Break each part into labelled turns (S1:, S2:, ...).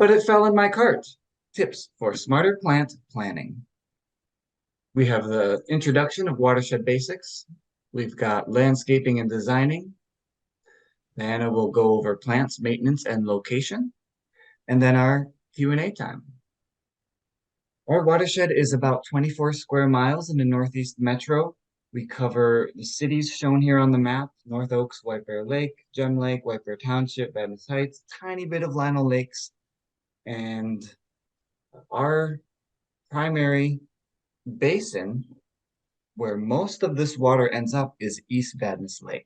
S1: but it fell in my cart. Tips for smarter plant planning. We have the introduction of watershed basics. We've got landscaping and designing. Diana will go over plants, maintenance, and location. And then our Q&A time. Our watershed is about 24 square miles in the Northeast Metro. We cover the cities shown here on the map: North Oaks, White Bear Lake, Gem Lake, White Bear Township, Vadnais Heights, tiny bit of Lionel Lakes. And our primary basin where most of this water ends up is East Vadnais Lake.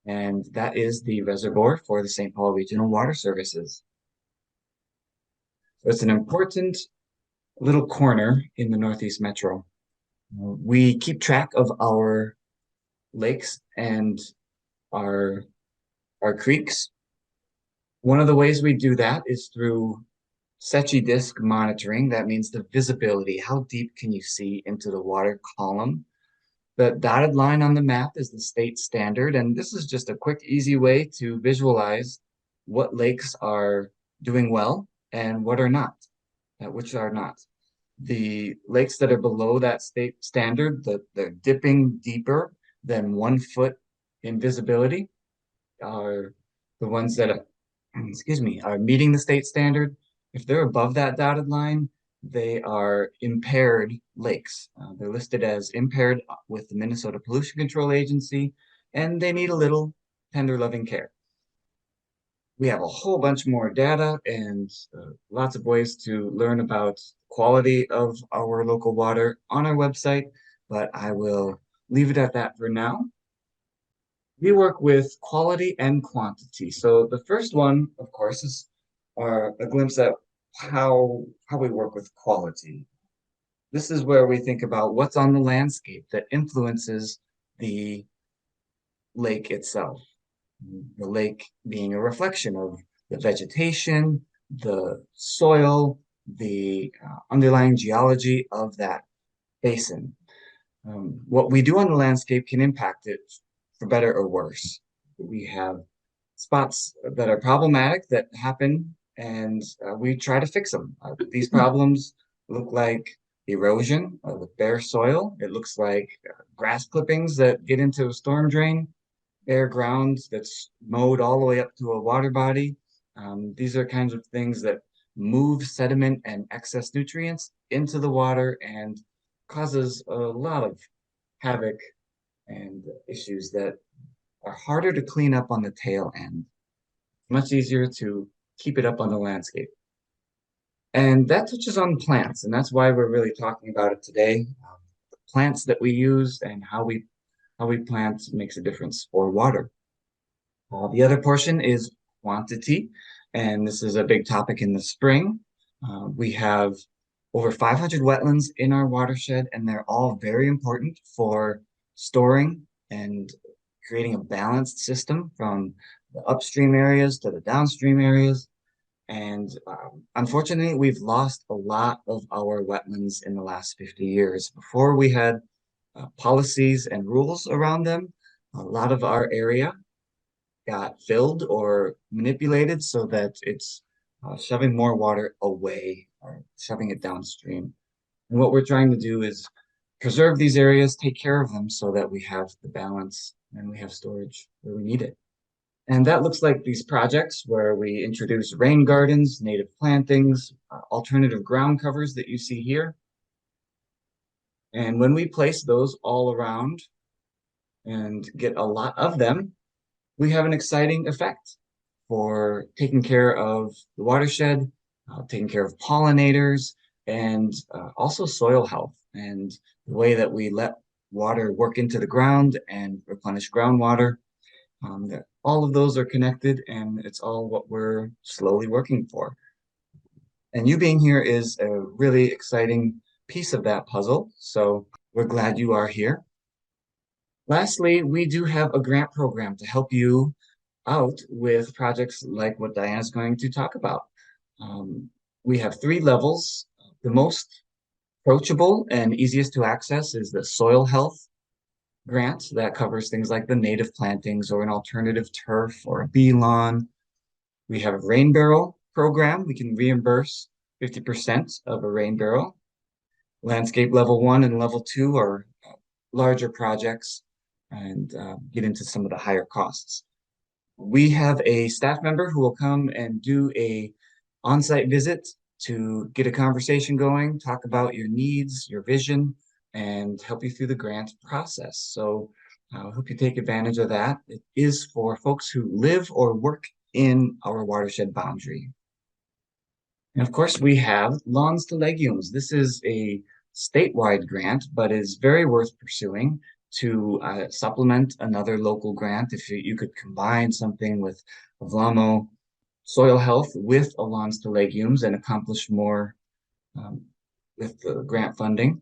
S1: And that is the reservoir for the St. Paul Regional Water Services. So it's an important little corner in the Northeast Metro. We keep track of our lakes and our creeks. One of the ways we do that is through Secchi disk monitoring. That means the visibility. How deep can you see into the water column? The dotted line on the map is the state standard, and this is just a quick, easy way to visualize what lakes are doing well and what are not, which are not. The lakes that are below that state standard, they're dipping deeper than 1 foot in visibility, are the ones that are, are meeting the state standard. If they're above that dotted line, they are impaired lakes. They're listed as impaired with the Minnesota Pollution Control Agency, and they need a little tender loving care. We have a whole bunch more data and lots of ways to learn about quality of our local water on our website, but I will leave it at that for now. We work with quality and quantity. So the first one, of course, is a glimpse at how we work with quality. This is where we think about what's on the landscape that influences the lake itself. The lake being a reflection of the vegetation, the soil, the underlying geology of that basin. What we do on the landscape can impact it for better or worse. We have spots that are problematic that happen, and we try to fix them. These problems look like erosion with bare soil. It looks like grass clippings that get into a storm drain, bare ground that's mowed all the way up to a water body. These are kinds of things that move sediment and excess nutrients into the water and causes a lot of havoc and issues that are harder to clean up on the tail end. Much easier to keep it up on the landscape. And that touches on plants, and that's why we're really talking about it today. The plants that we use and how we plant makes a difference for water. The other portion is quantity, and this is a big topic in the spring. We have over 500 wetlands in our watershed, and they're all very important for storing and creating a balanced system from the upstream areas to the downstream areas. And unfortunately, we've lost a lot of our wetlands in the last 50 years. Before we had policies and rules around them, a lot of our area got filled or manipulated so that it's shoving more water away or shoving it downstream. And what we're trying to do is preserve these areas, take care of them so that we have the balance and we have storage where we need it. And that looks like these projects where we introduce rain gardens, native plantings, alternative ground covers that you see here. And when we place those all around and get a lot of them, we have an exciting effect for taking care of the watershed, taking care of pollinators, and also soil health and the way that we let water work into the ground and replenish groundwater. All of those are connected, and it's all what we're slowly working for. And you being here is a really exciting piece of that puzzle, so we're glad you are here. Lastly, we do have a grant program to help you out with projects like what Diana's going to talk about. We have 3 levels. The most approachable and easiest to access is the soil health grant that covers things like the native plantings or an alternative turf or a bee lawn. We have Rain Barrel, program, we can reimburse 50% of a rain barrel. Landscape level 1 and level 2 are larger projects and get into some of the higher costs. We have a staff member who will come and do a on-site visit to get a conversation going, talk about your needs, your vision, and help you through the grant process. So I hope you take advantage of that. It is for folks who live or work in our watershed boundary. And of course, we have Lawns to Legumes. This is a statewide grant, but is very worth pursuing to supplement another local grant. If you could combine something with Avlamo soil health with a Lawns to Legumes and accomplish more with the grant funding.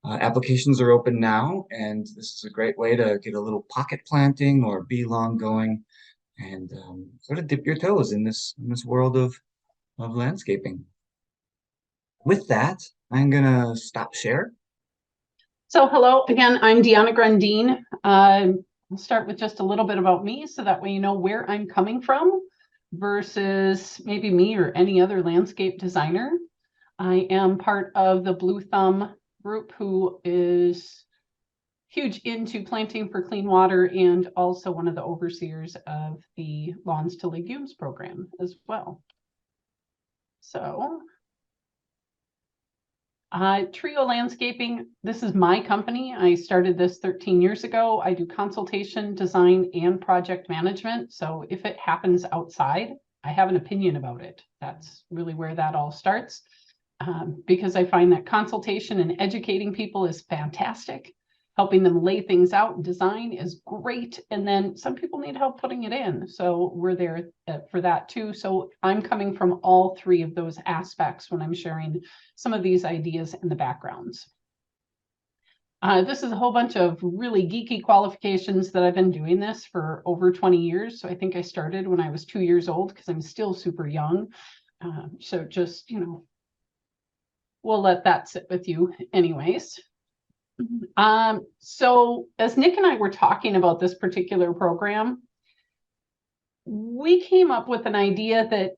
S1: Applications are open now, and this is a great way to get a little pocket planting or bee lawn going and sort of dip your toes in this world of landscaping. With that, I'm gonna stop share.
S2: So hello again, I'm Diana Grundeen. I'll start with just a little bit about me so that way you know where I'm coming from versus maybe me or any other landscape designer. I am part of the Blue Thumb group who is huge into planting for clean water and also one of the overseers of the Lawns to Legumes program as well. So Trio Landscaping, this is my company. I started this 13 years ago. I do consultation, design, and project management. So if it happens outside, I have an opinion about it. That's really where that all starts. Because I find that consultation and educating people is fantastic. Helping them lay things out and design is great. And then some people need help putting it in. So we're there for that too. So I'm coming from all three of those aspects when I'm sharing some of these ideas in the backgrounds. This is a whole bunch of really geeky qualifications that I've been doing this for over 20 years. So I think I started when I was 2 years old because I'm still super young. So just, we'll let that sit with you anyways. So as Nick and I were talking about this particular program, we came up with an idea that,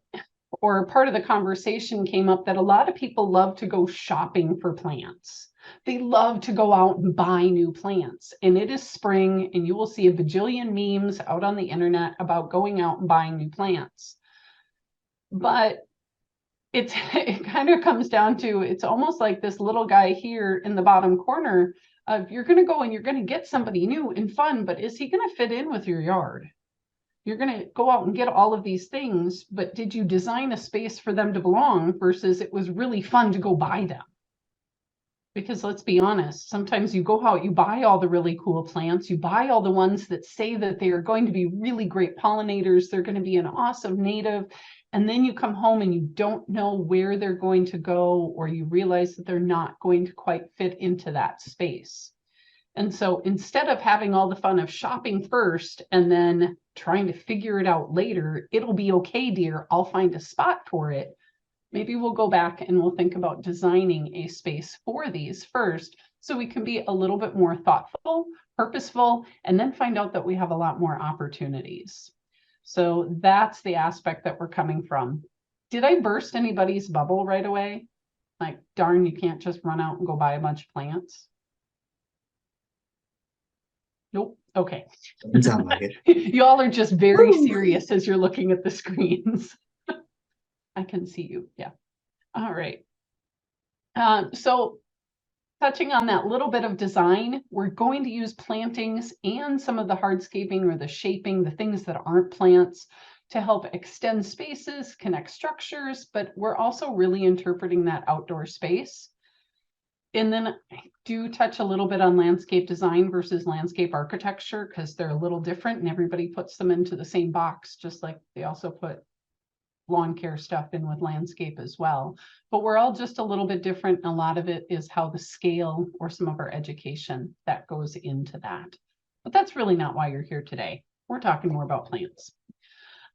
S2: or part of the conversation came up that a lot of people love to go shopping for plants. They love to go out and buy new plants. And it is spring, and you will see a bajillion memes out on the internet about going out and buying new plants. But it kind of comes down to, it's almost like this little guy here in the bottom corner of you're going to go and you're going to get somebody new and fun, but is he going to fit in with your yard? You're going to go out and get all of these things, but did you design a space for them to belong versus it was really fun to go buy them? Because let's be honest, sometimes you go out, you buy all the really cool plants, you buy all the ones that say that they are going to be really great pollinators, they're going to be an awesome native, and then you come home and you don't know where they're going to go, or you realize that they're not going to quite fit into that space. And so instead of having all the fun of shopping first and then trying to figure it out later, it'll be okay, dear, I'll find a spot for it. Maybe we'll go back and we'll think about designing a space for these first so we can be a little bit more thoughtful, purposeful, and then find out that we have a lot more opportunities. So that's the aspect that we're coming from. Did I burst anybody's bubble right away? Like, darn, you can't just run out and go buy a bunch of plants. Nope. Okay.
S1: Doesn't sound like it.
S2: Y'all are just very serious as you're looking at the screens. I can see you. Yeah. All right. So touching on that little bit of design, we're going to use plantings and some of the hardscaping or the shaping, the things that aren't plants, to help extend spaces, connect structures, but we're also really interpreting that outdoor space. And then I do touch a little bit on landscape design versus landscape architecture because they're a little different and everybody puts them into the same box, just like they also put lawn care stuff in with landscape as well. But we're all just a little bit different. And a lot of it is how the scale or some of our education that goes into that. But that's really not why you're here today. We're talking more about plants.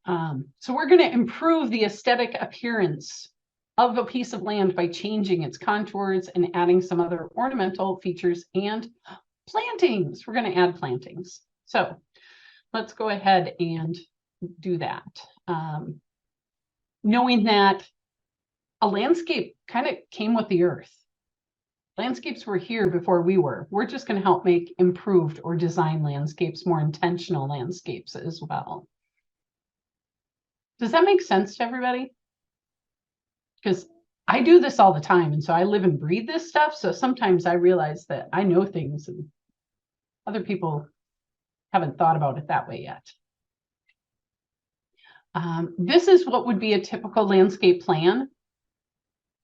S2: So we're going to improve the aesthetic appearance of a piece of land by changing its contours and adding some other ornamental features and plantings. We're going to add plantings. So let's go ahead and do that. knowing that a landscape kind of came with the earth. Landscapes were here before we were. We're just going to help make improved or design landscapes, more intentional landscapes as well. Does that make sense to everybody? Because I do this all the time, and so I live and breathe this stuff. So sometimes I realize that I know things and other people haven't thought about it that way yet. This is what would be a typical landscape plan,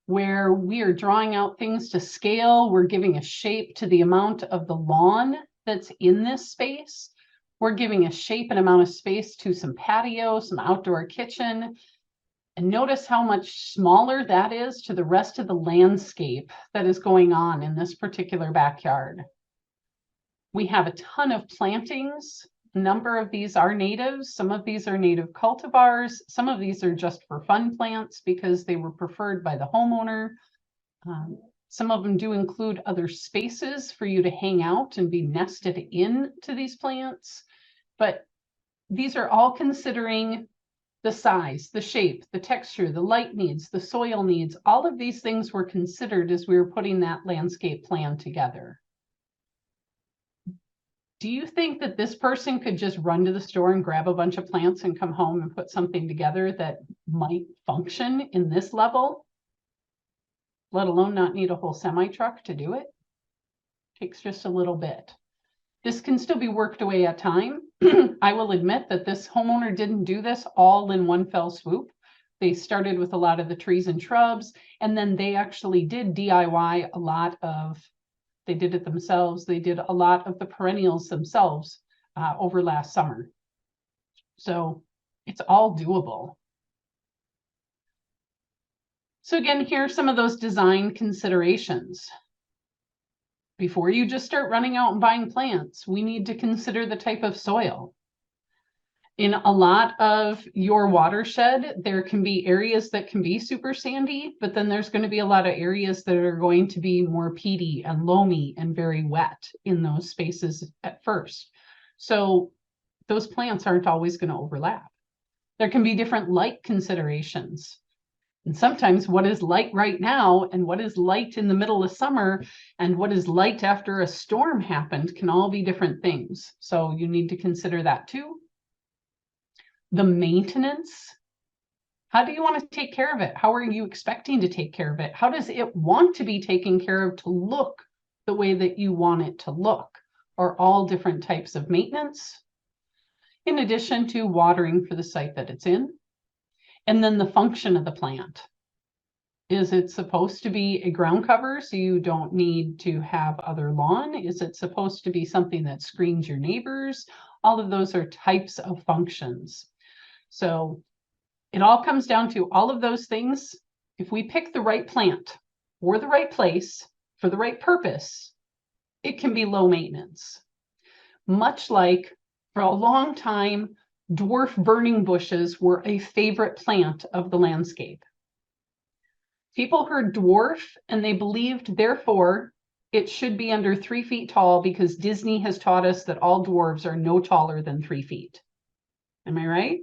S2: where we are drawing out things to scale. We're giving a shape to the amount of the lawn that's in this space. We're giving a shape and amount of space to some patio, some outdoor kitchen. And notice how much smaller that is to the rest of the landscape that is going on in this particular backyard. We have a ton of plantings. A number of these are natives. Some of these are native cultivars. Some of these are just for fun plants because they were preferred by the homeowner. Some of them do include other spaces for you to hang out and be nested into these plants. But these are all considering the size, the shape, the texture, the light needs, the soil needs. All of these things were considered as we were putting that landscape plan together. Do you think that this person could just run to the store and grab a bunch of plants and come home and put something together that might function in this level, let alone not need a whole semi-truck to do it? Takes just a little bit. This can still be worked away at time. I will admit that this homeowner didn't do this all in one fell swoop. They started with a lot of the trees and shrubs, and then they actually did DIY a lot of, they did it themselves. They did a lot of the perennials themselves over last summer. So it's all doable. So again, here are some of those design considerations. Before you just start running out and buying plants, we need to consider the type of soil. In a lot of your watershed, there can be areas that can be super sandy, but then there's going to be a lot of areas that are going to be more peaty and loamy and very wet in those spaces at first. So those plants aren't always going to overlap. There can be different light considerations. And sometimes what is light right now and what is light in the middle of summer and what is light after a storm happened can all be different things. So you need to consider that too. The maintenance. How do you want to take care of it? How are you expecting to take care of it? How does it want to be taken care of to look the way that you want it to look? Are all different types of maintenance, in addition to watering for the site that it's in. And then the function of the plant. Is it supposed to be a ground cover so you don't need to have other lawn? Is it supposed to be something that screens your neighbors? All of those are types of functions. So it all comes down to all of those things. If we pick the right plant or the right place for the right purpose, it can be low maintenance. Much like for a long time, dwarf burning bushes were a favorite plant of the landscape. People heard dwarf and they believed, therefore, it should be under 3 feet tall because Disney has taught us that all dwarves are no taller than 3 feet. Am I right?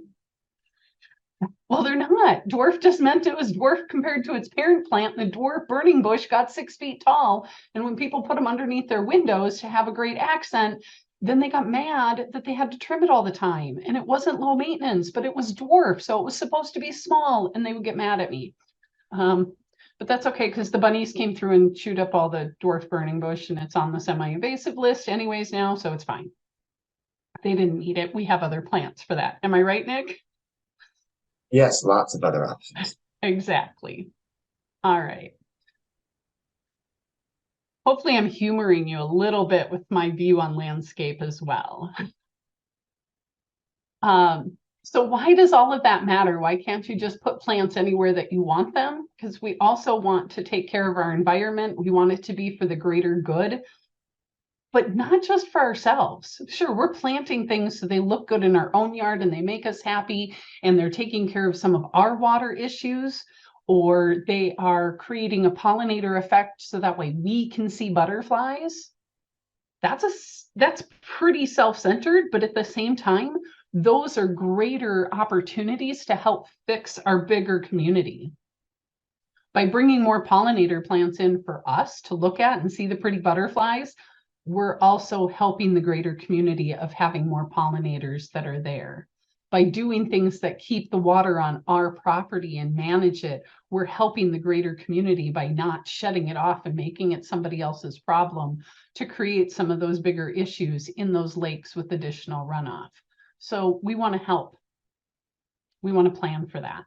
S2: Well, they're not. Dwarf just meant it was dwarf compared to its parent plant. The dwarf burning bush got 6 feet tall. And when people put them underneath their windows to have a great accent, then they got mad that they had to trim it all the time. And it wasn't low maintenance, but it was dwarf. So it was supposed to be small and they would get mad at me. But that's okay because the bunnies came through and chewed up all the dwarf burning bush and it's on the semi-invasive list anyways now, so it's fine. They didn't need it. We have other plants for that. Am I right, Nick?
S1: Yes, lots of other options.
S2: Exactly. All right. Hopefully I'm humoring you a little bit with my view on landscape as well. So why does all of that matter? Why can't you just put plants anywhere that you want them? Because we also want to take care of our environment. We want it to be for the greater good, but not just for ourselves. Sure, we're planting things so they look good in our own yard and they make us happy and they're taking care of some of our water issues, or they are creating a pollinator effect so that way we can see butterflies. That's pretty self-centered, but at the same time, those are greater opportunities to help fix our bigger community. By bringing more pollinator plants in for us to look at and see the pretty butterflies, we're also helping the greater community of having more pollinators that are there. By doing things that keep the water on our property and manage it, we're helping the greater community by not shutting it off and making it somebody else's problem to create some of those bigger issues in those lakes with additional runoff. So we want to help. We want to plan for that.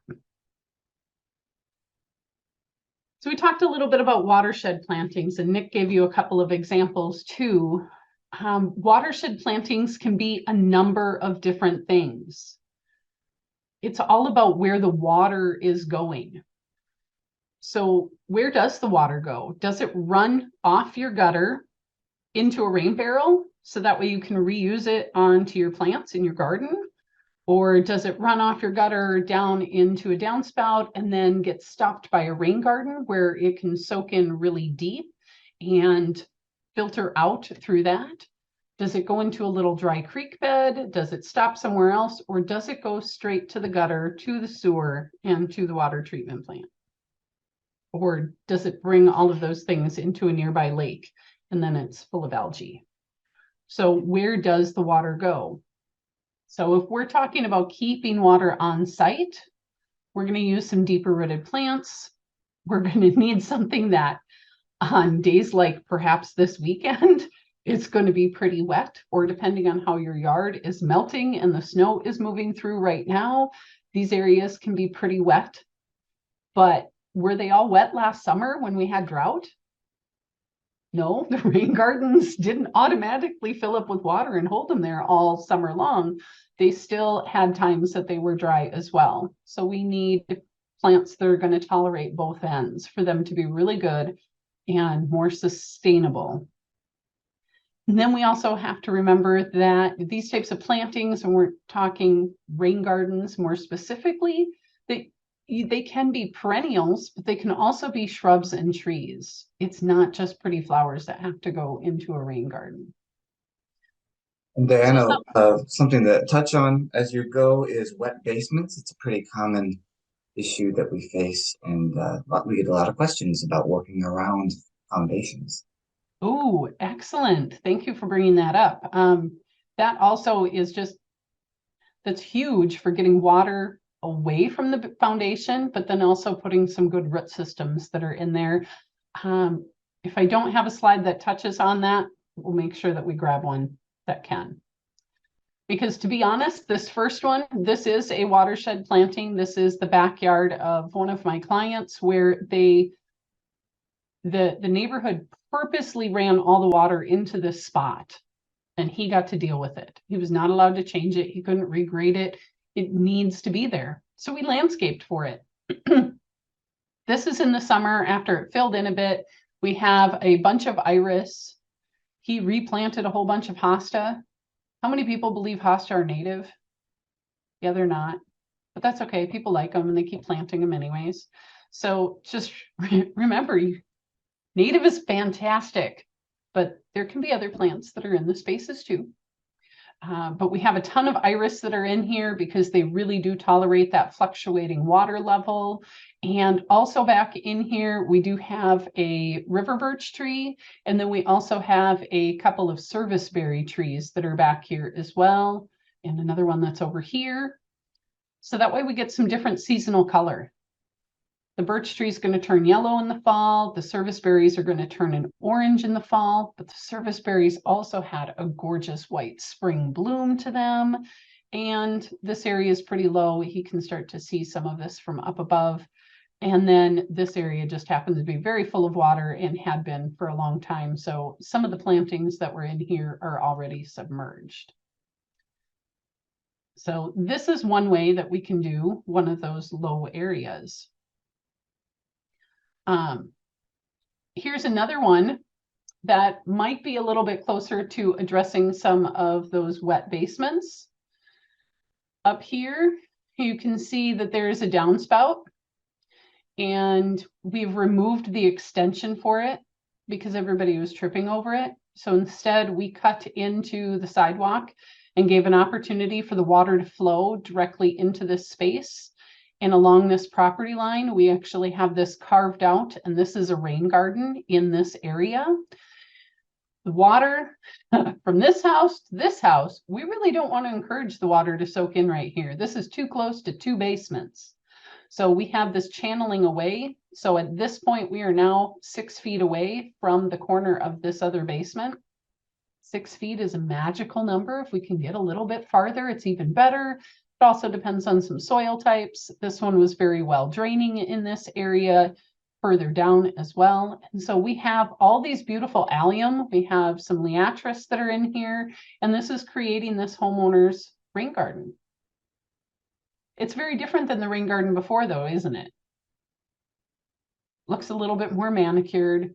S2: So we talked a little bit about watershed plantings, and Nick gave you a couple of examples too. Watershed plantings can be a number of different things. It's all about where the water is going. So where does the water go? Does it run off your gutter into a rain barrel so that way you can reuse it onto your plants in your garden? Or does it run off your gutter down into a downspout and then get stopped by a rain garden where it can soak in really deep and filter out through that? Does it go into a little dry creek bed? Does it stop somewhere else? Or does it go straight to the gutter, to the sewer, and to the water treatment plant? Or does it bring all of those things into a nearby lake and then it's full of algae? So where does the water go? So if we're talking about keeping water on site, we're going to use some deeper rooted plants. We're going to need something that on days like perhaps this weekend, it's going to be pretty wet, or depending on how your yard is melting and the snow is moving through right now, these areas can be pretty wet. But were they all wet last summer when we had drought? No, the rain gardens didn't automatically fill up with water and hold them there all summer long. They still had times that they were dry as well. So we need plants that are going to tolerate both ends for them to be really good and more sustainable. And then we also have to remember that these types of plantings, and we're talking rain gardens more specifically, they can be perennials, but they can also be shrubs and trees. It's not just pretty flowers that have to go into a rain garden.
S1: And Diana, something to touch on as you go is wet basements. It's a pretty common issue that we face, and we get a lot of questions about working around foundations.
S2: Oh, excellent. Thank you for bringing that up. That also is that's huge for getting water away from the foundation, but then also putting some good root systems that are in there. If I don't have a slide that touches on that, we'll make sure that we grab one that can. Because to be honest, this first one, this is a watershed planting. This is the backyard of one of my clients where the neighborhood purposely ran all the water into this spot, and he got to deal with it. He was not allowed to change it. He couldn't regrade it. It needs to be there. So we landscaped for it. This is in the summer after it filled in a bit. We have a bunch of iris. He replanted a whole bunch of hosta. How many people believe hosta are native? Yeah, they're not, but that's okay. People like them and they keep planting them anyways. So just remember, native is fantastic, but there can be other plants that are in the spaces too. But we have a ton of iris that are in here because they really do tolerate that fluctuating water level. And also back in here, we do have a river birch tree. And then we also have a couple of serviceberry trees that are back here as well. And another one that's over here. So that way we get some different seasonal color. The birch tree is going to turn yellow in the fall. The serviceberries are going to turn an orange in the fall, but the serviceberries also had a gorgeous white spring bloom to them. And this area is pretty low. He can start to see some of this from up above. And then this area just happens to be very full of water and had been for a long time. So some of the plantings that were in here are already submerged. So this is one way that we can do one of those low areas. Here's another one that might be a little bit closer to addressing some of those wet basements. Up here, you can see that there is a downspout, and we've removed the extension for it because everybody was tripping over it. So instead, we cut into the sidewalk and gave an opportunity for the water to flow directly into this space. And along this property line, we actually have this carved out, and this is a rain garden in this area. The water from this house to this house, we really don't want to encourage the water to soak in right here. This is too close to two basements. So we have this channeling away. So at this point, we are now 6 feet away from the corner of this other basement. 6 feet is a magical number. If we can get a little bit farther, it's even better. It also depends on some soil types. This one was very well draining in this area, further down as well. And so we have all these beautiful allium. We have some liatris that are in here, and this is creating this homeowner's rain garden. It's very different than the rain garden before, though, isn't it? Looks a little bit more manicured.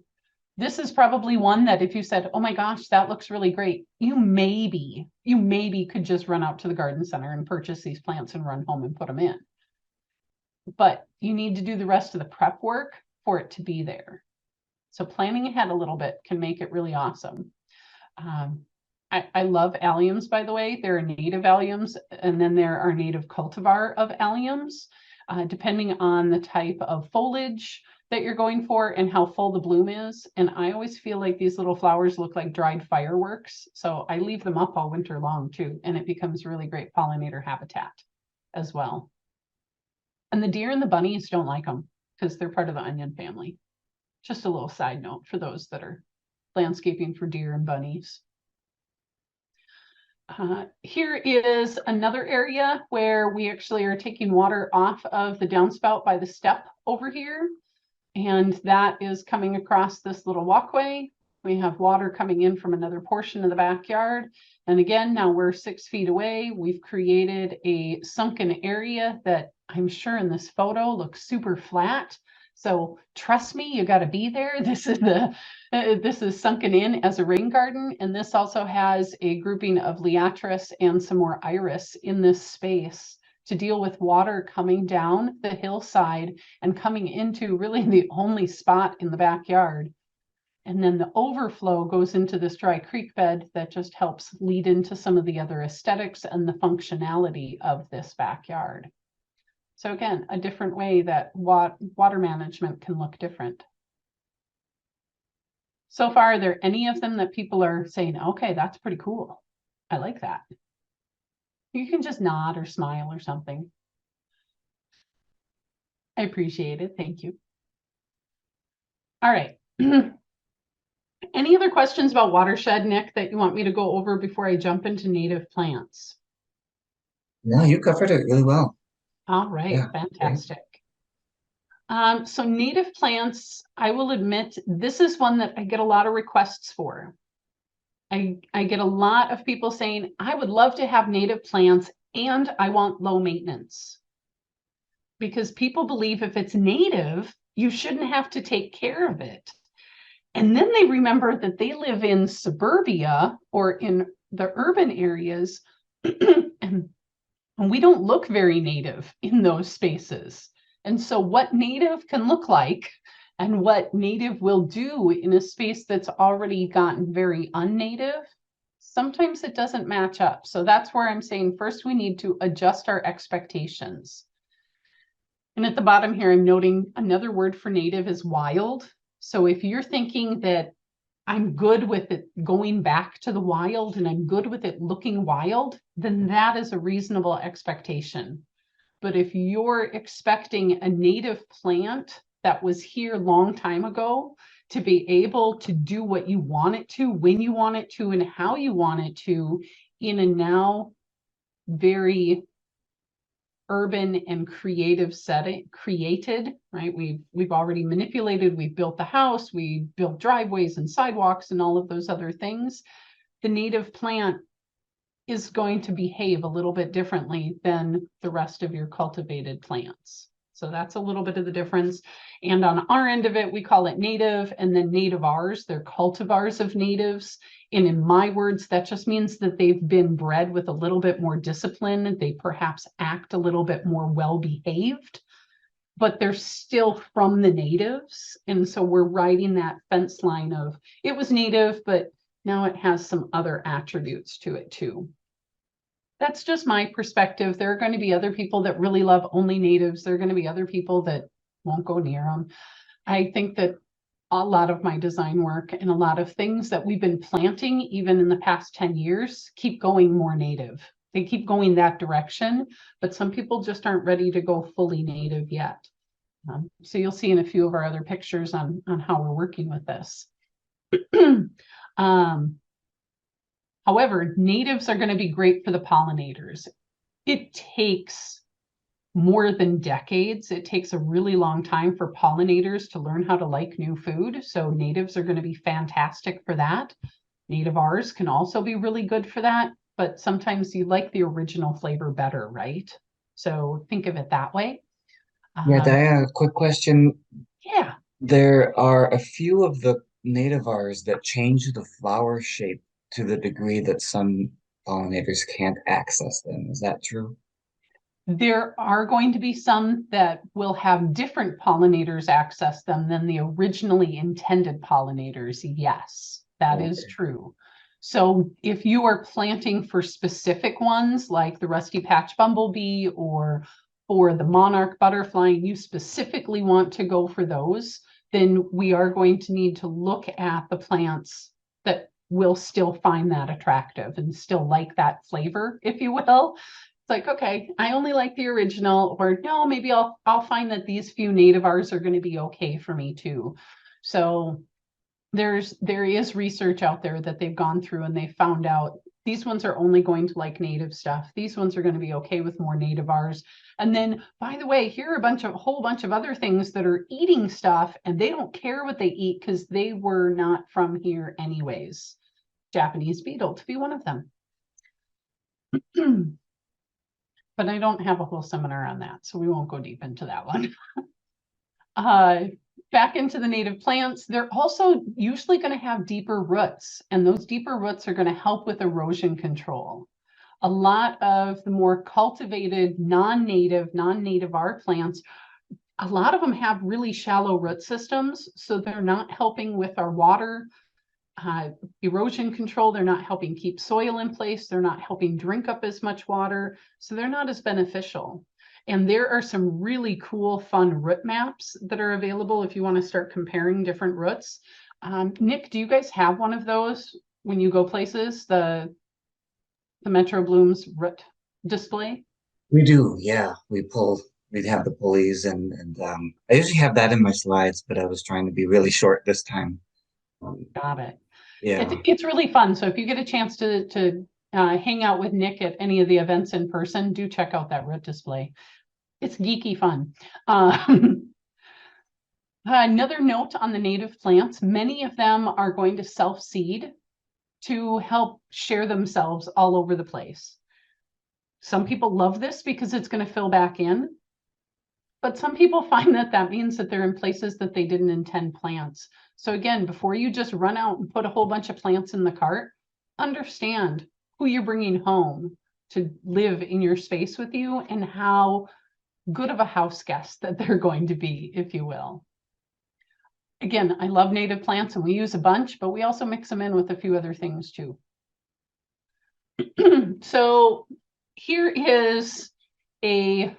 S2: This is probably one that if you said, oh my gosh, that looks really great, you maybe could just run out to the garden center and purchase these plants and run home and put them in. But you need to do the rest of the prep work for it to be there. So planning ahead a little bit can make it really awesome. I love alliums, by the way. There are native alliums, and then there are native cultivar of alliums, depending on the type of foliage that you're going for and how full the bloom is. And I always feel like these little flowers look like dried fireworks. So I leave them up all winter long too, and it becomes really great pollinator habitat as well. And the deer and the bunnies don't like them because they're part of the onion family. Just a little side note for those that are landscaping for deer and bunnies. Here is another area where we actually are taking water off of the downspout by the step over here. And that is coming across this little walkway. We have water coming in from another portion of the backyard. And again, now we're 6 feet away. We've created a sunken area that I'm sure in this photo looks super flat. So trust me, you got to be there. This is sunken in as a rain garden, and this also has a grouping of liatris and some more iris in this space to deal with water coming down the hillside and coming into really the only spot in the backyard. And then the overflow goes into this dry creek bed that just helps lead into some of the other aesthetics and the functionality of this backyard. So again, a different way that water management can look different. So far, are there any of them that people are saying, okay, that's pretty cool. I like that. You can just nod or smile or something. I appreciate it. Thank you. All right. Any other questions about watershed, Nick, that you want me to go over before I jump into native plants?
S1: No, you covered it really well.
S2: All right,
S1: Yeah,
S2: fantastic. So native plants, I will admit, this is one that I get a lot of requests for. I get a lot of people saying, I would love to have native plants and I want low maintenance. Because people believe if it's native, you shouldn't have to take care of it. And then they remember that they live in suburbia or in the urban areas, and we don't look very native in those spaces. And so what native can look like and what native will do in a space that's already gotten very unnative, sometimes it doesn't match up. So that's where I'm saying first we need to adjust our expectations. And at the bottom here, I'm noting another word for native is wild. So if you're thinking that I'm good with it going back to the wild and I'm good with it looking wild, then that is a reasonable expectation. But if you're expecting a native plant that was here a long time ago to be able to do what you want it to, when you want it to, and how you want it to, in a now very urban and creative setting, right? We've already manipulated, we've built the house, we built driveways and sidewalks and all of those other things. The native plant is going to behave a little bit differently than the rest of your cultivated plants. So that's a little bit of the difference. And on our end of it, we call it native and then nativars. They're cultivars of natives. And in my words, that just means that they've been bred with a little bit more discipline. They perhaps act a little bit more well-behaved, but they're still from the natives. And so we're riding that fence line of it was native, but now it has some other attributes to it too. That's just my perspective. There are going to be other people that really love only natives. There are going to be other people that won't go near them. I think that a lot of my design work and a lot of things that we've been planting, even in the past 10 years, keep going more native. They keep going that direction, but some people just aren't ready to go fully native yet. So you'll see in a few of our other pictures on how we're working with this. However, natives are going to be great for the pollinators. It takes more than decades. It takes a really long time for pollinators to learn how to like new food. So natives are going to be fantastic for that. Native Rs can also be really good for that, but sometimes you like the original flavor better, right? So think of it that way.
S1: Yeah, Diana, quick question.
S2: Yeah.
S1: There are a few of the nativars that change the flower shape to the degree that some pollinators can't access them. Is that true?
S2: There are going to be some that will have different pollinators access them than the originally intended pollinators. Yes, that is
S1: Okay.
S2: true. So if you are planting for specific ones like the rusty patch bumblebee or the monarch butterfly, and you specifically want to go for those, then we are going to need to look at the plants that will still find that attractive and still like that flavor, if you will. It's like, okay, I only like the original, or no, maybe I'll find that these few nativars are going to be okay for me too. So there is research out there that they've gone through and they found out these ones are only going to like native stuff. These ones are going to be okay with more nativars. And then, by the way, here are a whole bunch of other things that are eating stuff and they don't care what they eat because they were not from here anyways. Japanese beetle to be one of them. But I don't have a whole seminar on that, so we won't go deep into that one. Back into the native plants, they're also usually going to have deeper roots, and those deeper roots are going to help with erosion control. A lot of the more cultivated non-native R plants, a lot of them have really shallow root systems, so they're not helping with our water erosion control. They're not helping keep soil in place. They're not helping drink up as much water. So they're not as beneficial. And there are some really cool, fun root maps that are available if you want to start comparing different roots. Nick, do you guys have one of those when you go places, the Metro Blooms root display?
S1: We do, yeah. We'd have the pulleys and I usually have that in my slides, but I was trying to be really short this time.
S2: Got it.
S1: Yeah.
S2: It's really fun. So if you get a chance to hang out with Nick at any of the events in person, do check out that root display. It's geeky fun. Another note on the native plants, many of them are going to self-seed to help share themselves all over the place. Some people love this because it's going to fill back in, but some people find that means that they're in places that they didn't intend plants. So again, before you just run out and put a whole bunch of plants in the cart, understand who you're bringing home to live in your space with you and how good of a house guest that they're going to be, if you will. Again, I love native plants and we use a bunch, but we also mix them in with a few other things too. So here is a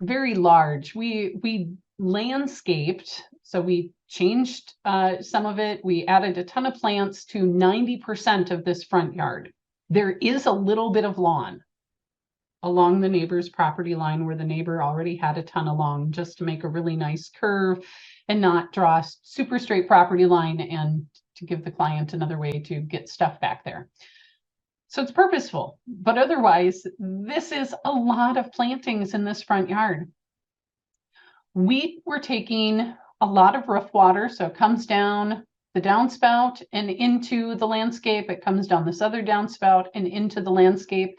S2: very large, we landscaped, so we changed some of it. We added a ton of plants to 90% of this front yard. There is a little bit of lawn along the neighbor's property line where the neighbor already had a ton along, just to make a really nice curve and not draw a super straight property line and to give the client another way to get stuff back there. So it's purposeful, but otherwise, this is a lot of plantings in this front yard. We were taking a lot of roof water, so it comes down the downspout and into the landscape. It comes down this other downspout and into the landscape.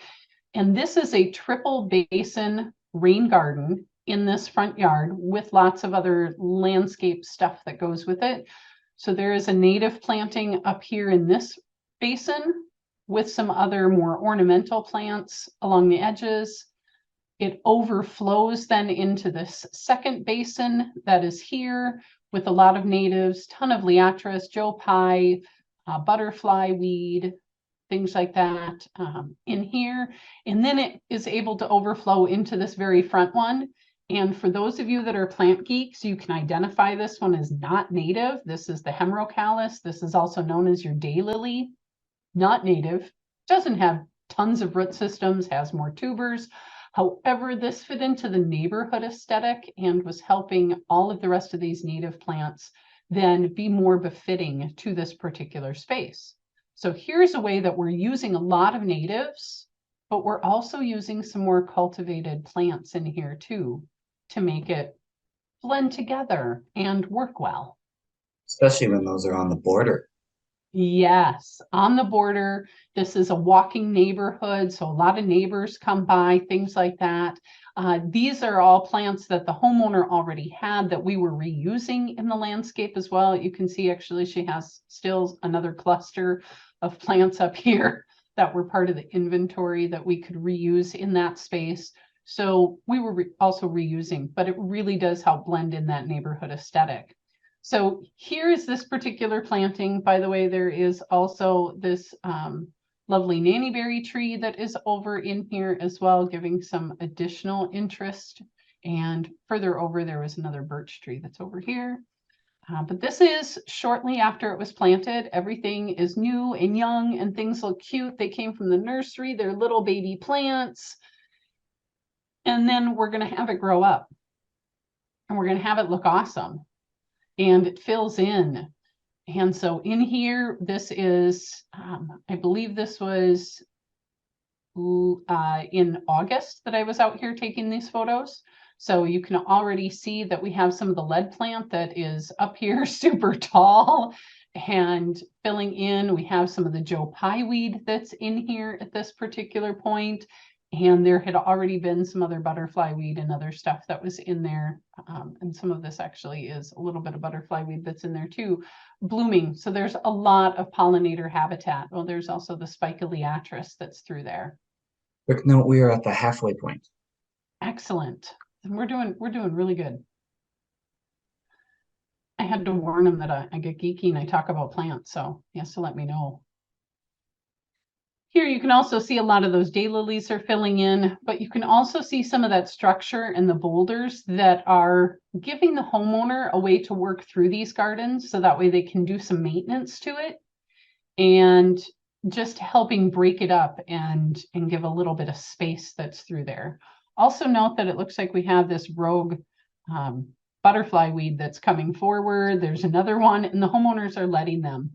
S2: And this is a triple basin rain garden in this front yard with lots of other landscape stuff that goes with it. So there is a native planting up here in this basin with some other more ornamental plants along the edges. It overflows then into this second basin that is here with a lot of natives, ton of liatris, Joe Pye, butterfly weed, things like that in here. And then it is able to overflow into this very front one. And for those of you that are plant geeks, you can identify this one as not native. This is the hemerocallis. This is also known as your daylily. Not native, doesn't have tons of root systems, has more tubers. However, this fit into the neighborhood aesthetic and was helping all of the rest of these native plants then be more befitting to this particular space. So here's a way that we're using a lot of natives, but we're also using some more cultivated plants in here too, to make it blend together and work well.
S1: Especially when those are on the border.
S2: Yes, on the border. This is a walking neighborhood, so a lot of neighbors come by, things like that. These are all plants that the homeowner already had that we were reusing in the landscape as well. You can see actually she has still another cluster of plants up here that were part of the inventory that we could reuse in that space. So we were also reusing, but it really does help blend in that neighborhood aesthetic. So here is this particular planting. By the way, there is also this lovely nannyberry tree that is over in here as well, giving some additional interest. And further over, there was another birch tree that's over here. But this is shortly after it was planted. Everything is new and young and things look cute. They came from the nursery. They're little baby plants. And then we're going to have it grow up. And we're going to have it look awesome. And it fills in. And so in here, this is, I believe this was in August that I was out here taking these photos. So you can already see that we have some of the lead plant that is up here super tall and filling in. We have some of the Joe Pye weed that's in here at this particular point. And there had already been some other butterfly weed and other stuff that was in there. And some of this actually is a little bit of butterfly weed that's in there too, blooming. So there's a lot of pollinator habitat. Well, there's also the Spicalyatris that's through there.
S1: Quick note, we are at the halfway point.
S2: Excellent. And we're doing really good. I had to warn him that I get geeky and I talk about plants, so he has to let me know. Here you can also see a lot of those daylilies are filling in, but you can also see some of that structure and the boulders that are giving the homeowner a way to work through these gardens so that way they can do some maintenance to it and just helping break it up and give a little bit of space that's through there. Also note that it looks like we have this rogue butterfly weed that's coming forward. There's another one, and the homeowners are letting them.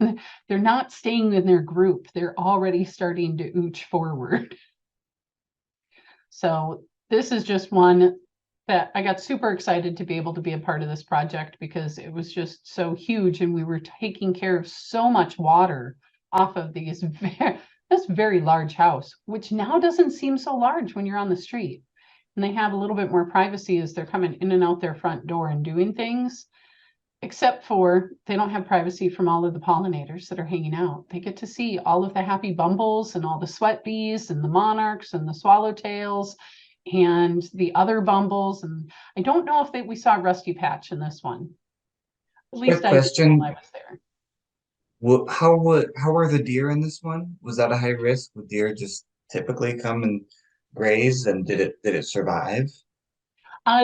S2: They're not staying in their group. They're already starting to ooch forward. So this is just one that I got super excited to be able to be a part of this project because it was just so huge, and we were taking care of so much water off of these this very large house, which now doesn't seem so large when you're on the street. And they have a little bit more privacy as they're coming in and out their front door and doing things, except for they don't have privacy from all of the pollinators that are hanging out. They get to see all of the happy bumbles and all the sweat bees and the monarchs and the swallowtails and the other bumbles. And I don't know if we saw Rusty Patch in this one. At least I did while I was there.
S1: How were the deer in this one? Was that a high risk? Would deer just typically come and graze, and did it survive?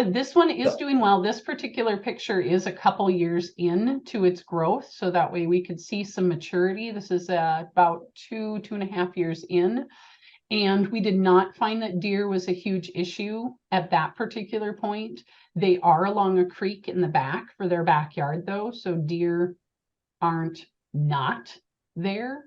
S2: This one is doing well. This particular picture is a couple years in to its growth, so that way we could see some maturity. This is about 2.5 years in, and we did not find that deer was a huge issue at that particular point. They are along a creek in the back for their backyard, though, so deer aren't not there.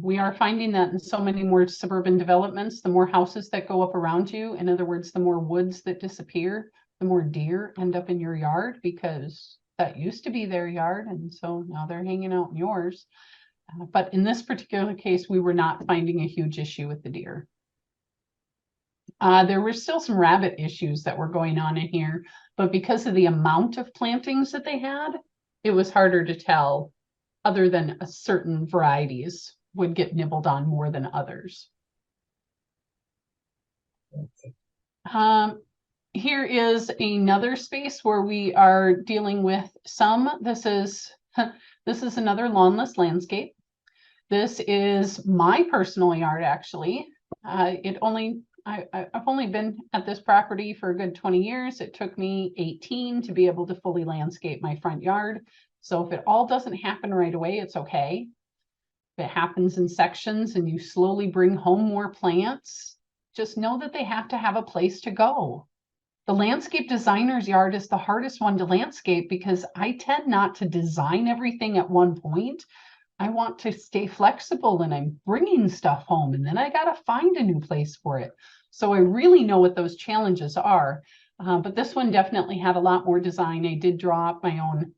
S2: We are finding that in so many more suburban developments, the more houses that go up around you, in other words, the more woods that disappear, the more deer end up in your yard because that used to be their yard. And so now they're hanging out in yours. But in this particular case, we were not finding a huge issue with the deer. There were still some rabbit issues that were going on in here, but because of the amount of plantings that they had, it was harder to tell other than a certain varieties would get nibbled on more than others. Here is another space where we are dealing with some. This is another lawnless landscape. This is my personal yard, actually. I've only been at this property for a good 20 years. It took me 18 to be able to fully landscape my front yard. So if it all doesn't happen right away, it's okay. If it happens in sections and you slowly bring home more plants, just know that they have to have a place to go. The landscape designer's yard is the hardest one to landscape because I tend not to design everything at one point. I want to stay flexible and I'm bringing stuff home and then I got to find a new place for it. So I really know what those challenges are. But this one definitely had a lot more design. I did draw up my own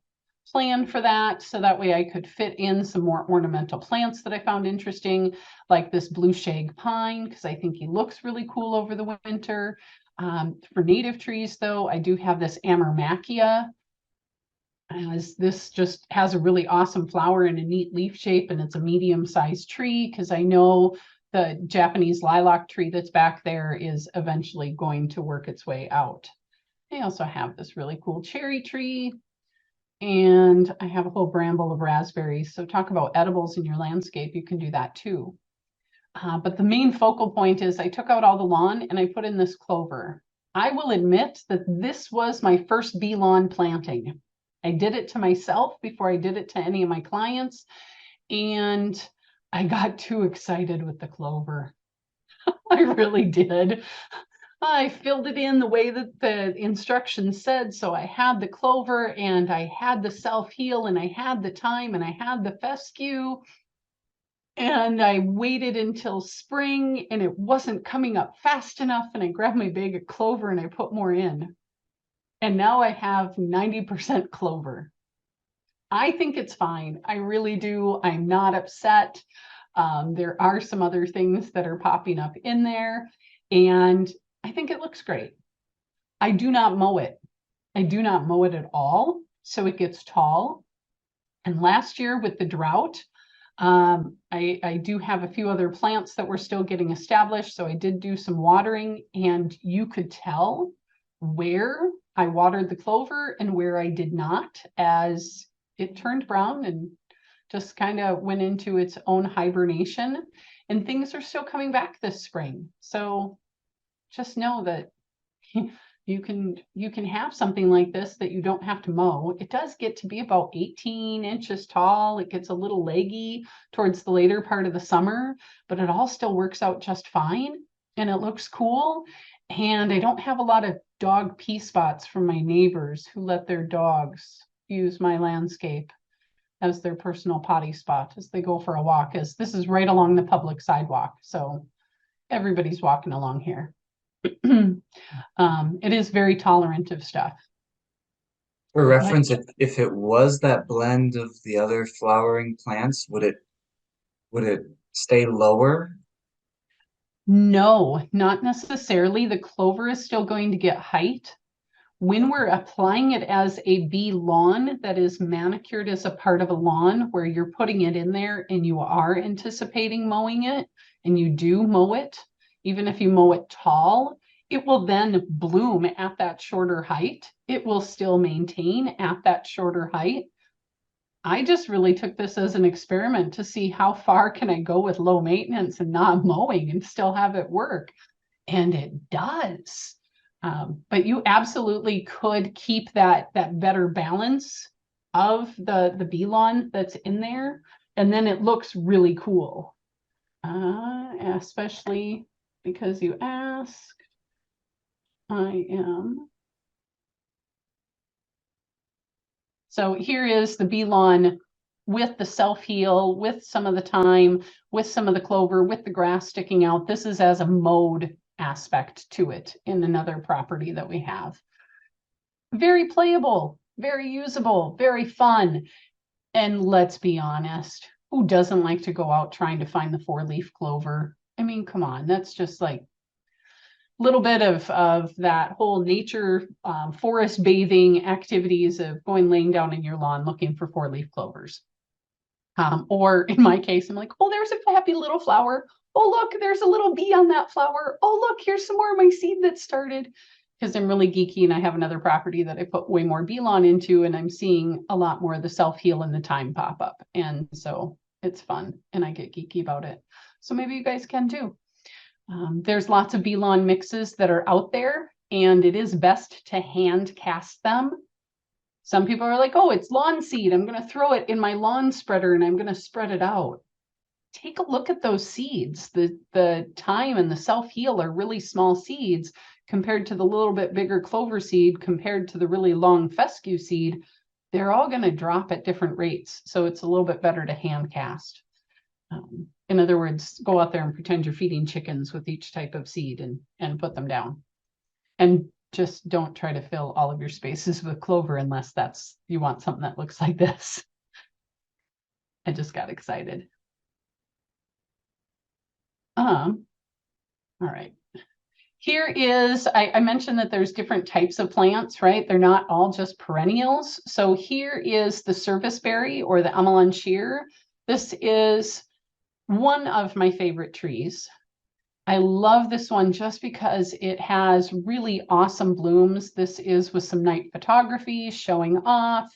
S2: plan for that. So that way I could fit in some more ornamental plants that I found interesting, like this blue shag pine, because I think he looks really cool over the winter. For native trees, though, I do have this Ammermachia, as this just has a really awesome flower and a neat leaf shape, and it's a medium-sized tree because I know the Japanese lilac tree that's back there is eventually going to work its way out. I also have this really cool cherry tree, and I have a whole bramble of raspberries. So talk about edibles in your landscape, you can do that too. But the main focal point is I took out all the lawn and I put in this clover. I will admit that this was my first bee lawn planting. I did it to myself before I did it to any of my clients, and I got too excited with the clover. I really did. I filled it in the way that the instructions said. So I had the clover and I had the self-heal and I had the thyme and I had the fescue. And I waited until spring and it wasn't coming up fast enough. And I grabbed my bag of clover and I put more in. And now I have 90% clover. I think it's fine. I really do. I'm not upset. There are some other things that are popping up in there, and I think it looks great. I do not mow it. I do not mow it at all, so it gets tall. And last year with the drought, I do have a few other plants that were still getting established, so I did do some watering, and you could tell where I watered the clover and where I did not, as it turned brown and just kind of went into its own hibernation, and things are still coming back this spring. So just know that you can have something like this that you don't have to mow. It does get to be about 18 inches tall. It gets a little leggy towards the later part of the summer, but it all still works out just fine and it looks cool. And I don't have a lot of dog pee spots from my neighbors who let their dogs use my landscape as their personal potty spot as they go for a walk, as this is right along the public sidewalk. So everybody's walking along here. It is very tolerant of stuff.
S1: For reference, if it was that blend of the other flowering plants, would it stay lower?
S2: No, not necessarily. The clover is still going to get height. When we're applying it as a bee lawn that is manicured as a part of a lawn, where you're putting it in there and you are anticipating mowing it, and you do mow it, even if you mow it tall, it will then bloom at that shorter height. It will still maintain at that shorter height. I just really took this as an experiment to see how far can I go with low maintenance and not mowing and still have it work. And it does. But you absolutely could keep that better balance of the bee lawn that's in there. And then it looks really cool. Especially because you asked. I am. So here is the bee lawn with the self-heal, with some of the thyme, with some of the clover, with the grass sticking out. This is as a mowed aspect to it in another property that we have. Very playable, very usable, very fun. And let's be honest, who doesn't like to go out trying to find the 4-leaf clover? I mean, come on, that's just like little bit of that whole nature forest bathing activities of going laying down in your lawn looking for 4-leaf clovers. Or in my case, I'm like, oh, there's a happy little flower. Oh, look, there's a little bee on that flower. Oh, look, here's some more of my seed that started. Because I'm really geeky and I have another property that I put way more bee lawn into, and I'm seeing a lot more of the self-heal and the thyme pop up. And so It's fun, and I get geeky about it. So maybe you guys can too. There's lots of bee lawn mixes that are out there, and it is best to hand cast them. Some people are like, oh, it's lawn seed. I'm going to throw it in my lawn spreader and I'm going to spread it out. Take a look at those seeds. The thyme and the self-heal are really small seeds compared to the little bit bigger clover seed, compared to the really long fescue seed. They're all going to drop at different rates. So it's a little bit better to hand cast. In other words, go out there and pretend you're feeding chickens with each type of seed and put them down. And just don't try to fill all of your spaces with clover unless you want something that looks like this. I just got excited. All right. Here is, I mentioned that there's different types of plants, right? They're not all just perennials. So here is the serviceberry or the Amelanchier. This is one of my favorite trees. I love this one just because it has really awesome blooms. This is with some night photography showing off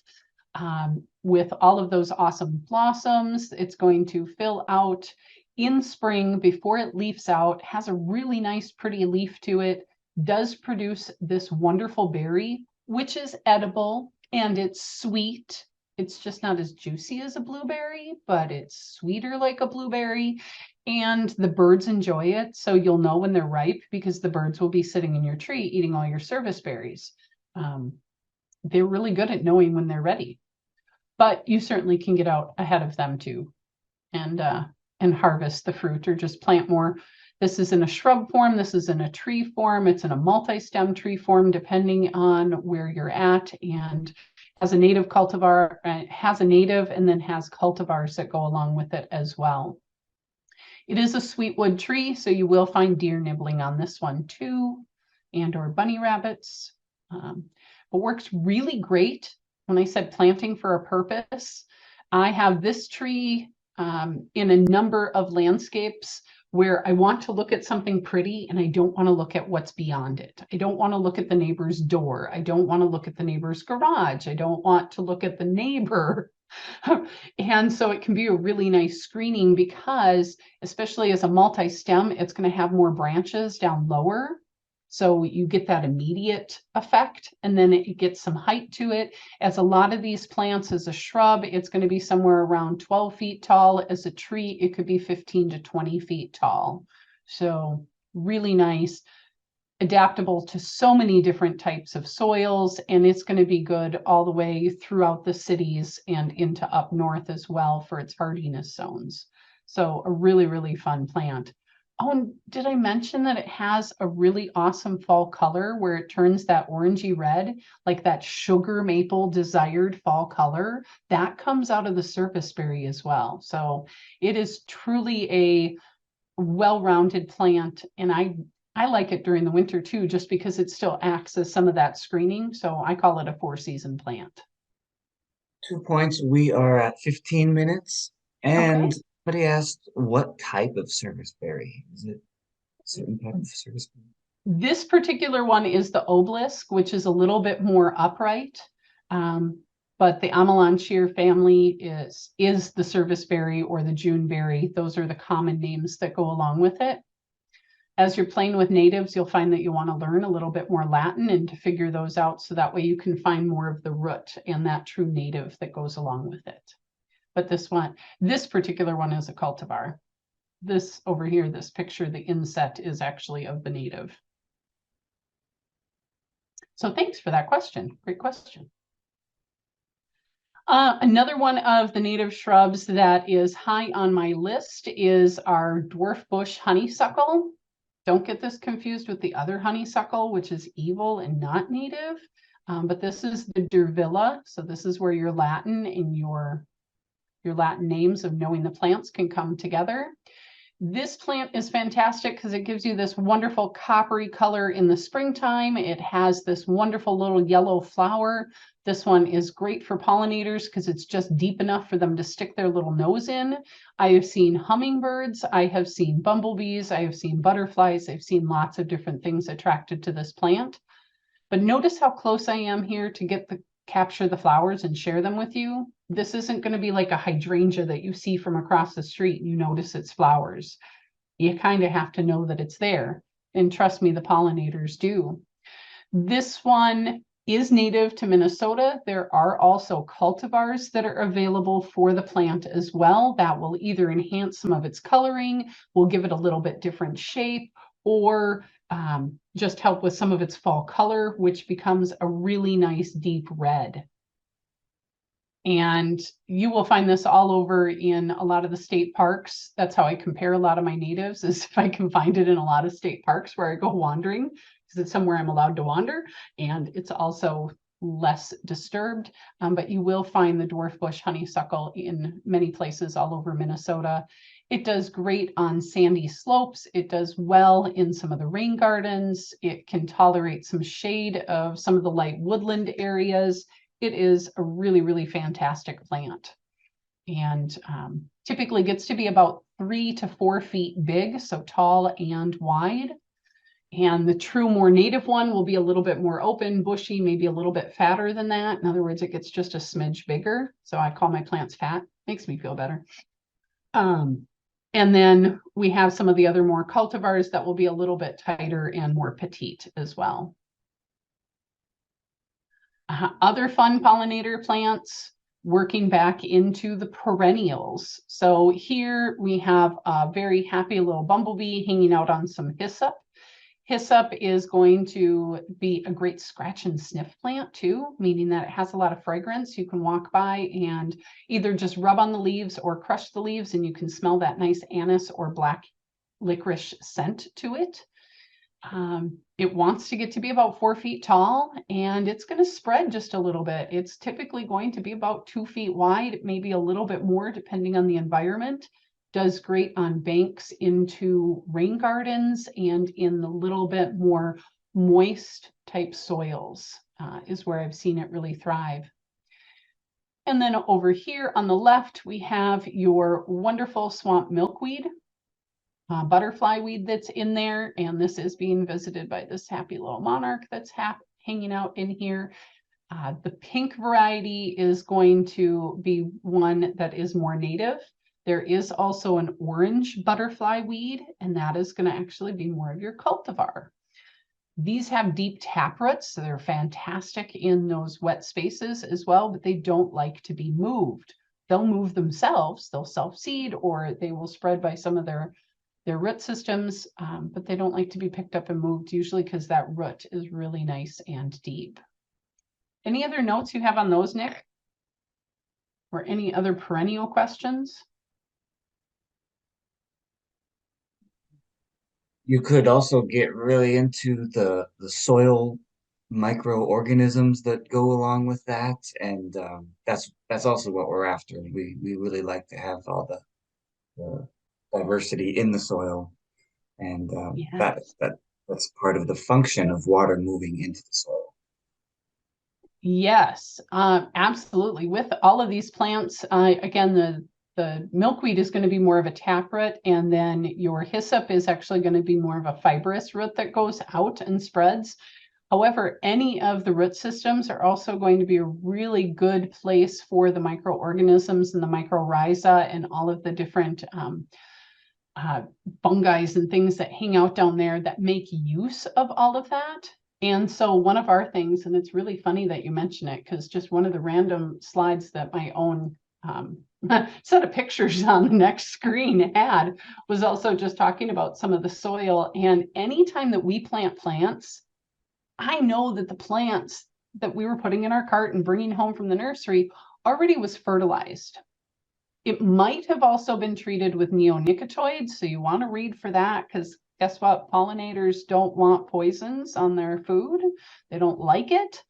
S2: with all of those awesome blossoms. It's going to fill out in spring before it leaves out, has a really nice, pretty leaf to it, does produce this wonderful berry, which is edible and it's sweet. It's just not as juicy as a blueberry, but it's sweeter like a blueberry. And the birds enjoy it. So you'll know when they're ripe because the birds will be sitting in your tree eating all your service berries. They're really good at knowing when they're ready. But you certainly can get out ahead of them too and harvest the fruit or just plant more. This is in a shrub form. This is in a tree form. It's in a multi-stem tree form, depending on where you're at, and has a native cultivar, has a native and then has cultivars that go along with it as well. It is a sweetwood tree, so you will find deer nibbling on this one too, and or bunny rabbits. But works really great. When I said planting for a purpose, I have this tree in a number of landscapes where I want to look at something pretty and I don't want to look at what's beyond it. I don't want to look at the neighbor's door. I don't want to look at the neighbor's garage. I don't want to look at the neighbor. And so it can be a really nice screening because, especially as a multi-stem, it's going to have more branches down lower. So you get that immediate effect, and then it gets some height to it. As a lot of these plants, as a shrub, it's going to be somewhere around 12 feet tall. As a tree, it could be 15 to 20 feet tall. So really nice, adaptable to so many different types of soils, and it's going to be good all the way throughout the cities and into up north as well for its hardiness zones. So a really, really fun plant. Oh, and did I mention that it has a really awesome fall color where it turns that orangey red, like that sugar maple desired fall color? That comes out of the serviceberry as well. So it is truly a well-rounded plant, and I like it during the winter too, just because it still acts as some of that screening. So I call it a 4-season plant.
S1: 2 points. We are at 15 minutes. And
S2: Okay.
S1: somebody asked, what type of serviceberry? Is it a certain type of serviceberry?
S2: This particular one is the obelisk, which is a little bit more upright. But the Amelanchier family is the serviceberry or the Juneberry. Those are the common names that go along with it. As you're playing with natives, you'll find that you want to learn a little bit more Latin and to figure those out so that way you can find more of the root and that true native that goes along with it. But this particular one is a cultivar. This over here, this picture, the inset is actually of the native. So thanks for that question. Great question. Another one of the native shrubs that is high on my list is our dwarf bush honeysuckle. Don't get this confused with the other honeysuckle, which is evil and not native. But this is the Durvilla. So this is where your Latin and your Latin names of knowing the plants can come together. This plant is fantastic because it gives you this wonderful coppery color in the springtime. It has this wonderful little yellow flower. This one is great for pollinators because it's just deep enough for them to stick their little nose in. I have seen hummingbirds, I have seen bumblebees, I have seen butterflies, I've seen lots of different things attracted to this plant. But notice how close I am here to get capture the flowers and share them with you. This isn't going to be like a hydrangea that you see from across the street and you notice its flowers. You kind of have to know that it's there. And trust me, the pollinators do. This one is native to Minnesota. There are also cultivars that are available for the plant as well that will either enhance some of its coloring, will give it a little bit different shape, or just help with some of its fall color, which becomes a really nice deep red. And you will find this all over in a lot of the state parks. That's how I compare a lot of my natives, is if I can find it in a lot of state parks where I go wandering, because it's somewhere I'm allowed to wander, and it's also less disturbed. But you will find the dwarf bush honeysuckle in many places all over Minnesota. It does great on sandy slopes. It does well in some of the rain gardens. It can tolerate some shade of some of the light woodland areas. It is a really, really fantastic plant, and typically gets to be about 3 to 4 feet big, so tall and wide. And the true, more native one will be a little bit more open, bushy, maybe a little bit fatter than that. In other words, it gets just a smidge bigger. So I call my plants fat. Makes me feel better. And then we have some of the other more cultivars that will be a little bit tighter and more petite as well. Other fun pollinator plants, working back into the perennials. So here we have a very happy little bumblebee hanging out on some hyssop. Hyssop is going to be a great scratch and sniff plant too, meaning that it has a lot of fragrance. You can walk by and either just rub on the leaves or crush the leaves, and you can smell that nice anise or black licorice scent to it. It wants to get to be about 4 feet tall, and it's going to spread just a little bit. It's typically going to be about 2 feet wide, maybe a little bit more depending on the environment. Does great on banks into rain gardens and in the little bit more moist type soils is where I've seen it really thrive. And then over here on the left, we have your wonderful swamp milkweed. Butterfly weed that's in there, and this is being visited by this happy little monarch that's hanging out in here. The pink variety is going to be one that is more native. There is also an orange butterfly weed, and that is going to actually be more of your cultivar. These have deep taproots, so they're fantastic in those wet spaces as well, but they don't like to be moved. They'll move themselves, they'll self-seed, or they will spread by some of their root systems, but they don't like to be picked up and moved, usually because that root is really nice and deep. Any other notes you have on those, Nick? Or any other perennial questions?
S1: You could also get really into the soil microorganisms that go along with that, and that's also what we're after. We really like to have all the diversity in the soil, and
S2: Yes.
S1: that's part of the function of water moving into the soil.
S2: Yes, absolutely. With all of these plants, again, the milkweed is going to be more of a taproot, and then your hyssop is actually going to be more of a fibrous root that goes out and spreads. However, any of the root systems are also going to be a really good place for the microorganisms and the mycorrhiza and all of the different fungi and things that hang out down there that make use of all of that. And so one of our things, and it's really funny that you mention it, because just one of the random slides that my own set of pictures on the next screen had was also just talking about some of the soil. And anytime that we plant plants, I know that the plants that we were putting in our cart and bringing home from the nursery already was fertilized. It might have also been treated with neonicotinoids, so you want to read for that, because guess what? Pollinators don't want poisons on their food. They don't like it.